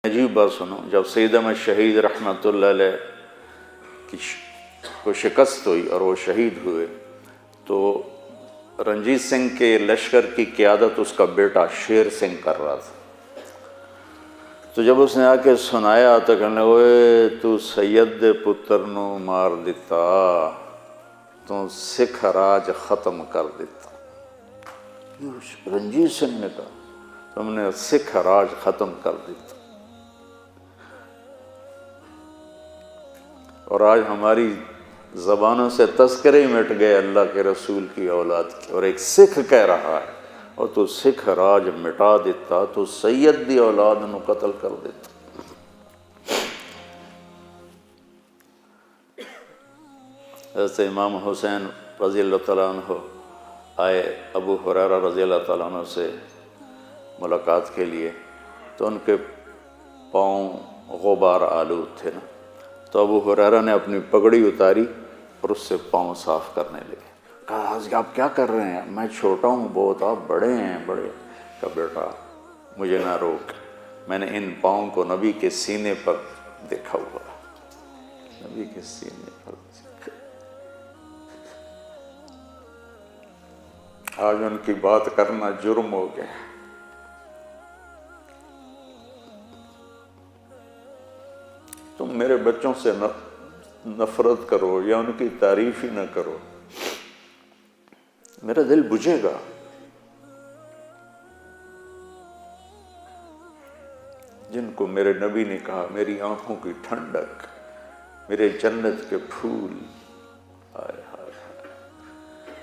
عجیب بات سنو، جب سید احمد شہید رحمۃ اللہ علیہ کو شکست ہوئی اور وہ شہید ہوئے تو رنجیت سنگھ کے لشکر کی قیادت اس کا بیٹا شیر سنگھ کر رہا تھا۔ تو جب اس نے آ کے سنایا تو کہنے ہوئے تو سید دے پتر نو مار دیتا، تو سکھ راج ختم کر دیتا۔ رنجیت سنگھ نے کہا تم نے سکھ راج ختم کر دیتا۔ اور آج ہماری زبانوں سے تذکرے ہی مٹ گئے اللہ کے رسول کی اولاد کے، اور ایک سکھ کہہ رہا ہے اور تو سکھ راج مٹا دیتا، تو سید دی اولاد نو قتل کر دیتا۔ حضرت امام حسین رضی اللہ تعالیٰ عنہ آئے ابو ہریرہ رضی اللہ تعالیٰ عنہ سے ملاقات کے لیے، تو ان کے پاؤں غبار آلود تھے نا، تو ابو ہریرہ نے اپنی پگڑی اتاری اور اس سے پاؤں صاف کرنے لگے۔ کہا حضرت آپ کیا کر رہے ہیں؟ میں چھوٹا ہوں بہت، آپ بڑے ہیں بڑے۔ کہا بیٹا مجھے نہ روک، میں نے ان پاؤں کو نبی کے سینے پر دیکھا ہوا، نبی کے سینے پر دیکھا۔ آج ان کی بات کرنا جرم ہو گیا۔ تم میرے بچوں سے نفرت کرو یا ان کی تعریف ہی نہ کرو، میرا دل بجھے گا۔ جن کو میرے نبی نے کہا میری آنکھوں کی ٹھنڈک، میرے جنت کے پھول، ہائے ہائے ہائے،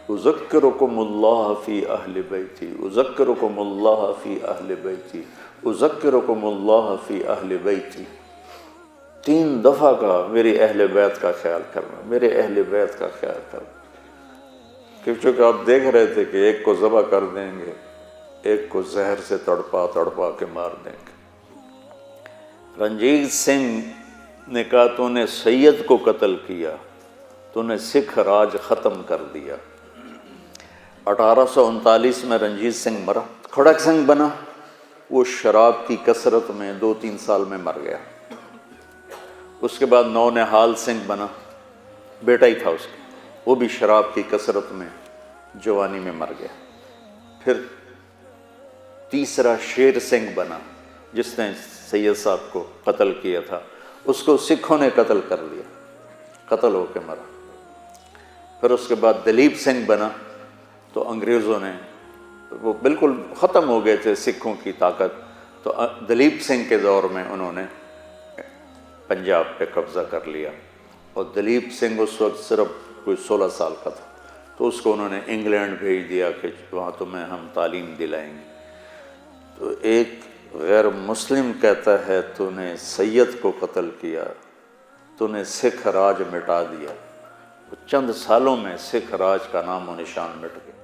اذکرکم اللہ فی اہل بیتی، اذکرکم اللہ فی اہل بیتی، اذکرکم اللہ فی اہل بیتی۔ 3 دفعہ کہا میری اہل بیت کا خیال کرنا، میرے اہل بیت کا خیال کرنا، کیونکہ آپ دیکھ رہے تھے کہ ایک کو ذبح کر دیں گے، ایک کو زہر سے تڑپا تڑپا کے مار دیں گے۔ رنجیت سنگھ نے کہا تو نے سید کو قتل کیا، تو نے سکھ راج ختم کر دیا۔ 1839 میں رنجیت سنگھ مرا، کھڑک سنگھ بنا، وہ شراب کی کثرت میں 2-3 سال میں مر گیا۔ اس کے بعد نونہال سنگھ بنا، بیٹا ہی تھا اس کا، وہ بھی شراب کی کثرت میں جوانی میں مر گیا۔ پھر تیسرا شیر سنگھ بنا جس نے سید صاحب کو قتل کیا تھا، اس کو سکھوں نے قتل کر لیا، قتل ہو کے مرا۔ پھر اس کے بعد دلیپ سنگھ بنا، تو انگریزوں نے، وہ بالکل ختم ہو گئے تھے سکھوں کی طاقت، تو دلیپ سنگھ کے دور میں انہوں نے پنجاب پہ قبضہ کر لیا، اور دلیپ سنگھ اس وقت صرف کوئی 16 سال کا تھا، تو اس کو انہوں نے انگلینڈ بھیج دیا کہ وہاں تمہیں ہم تعلیم دلائیں گے۔ تو ایک غیر مسلم کہتا ہے تو نے سید کو قتل کیا، تو نے سکھ راج مٹا دیا۔ چند سالوں میں سکھ راج کا نام و نشان مٹ گیا۔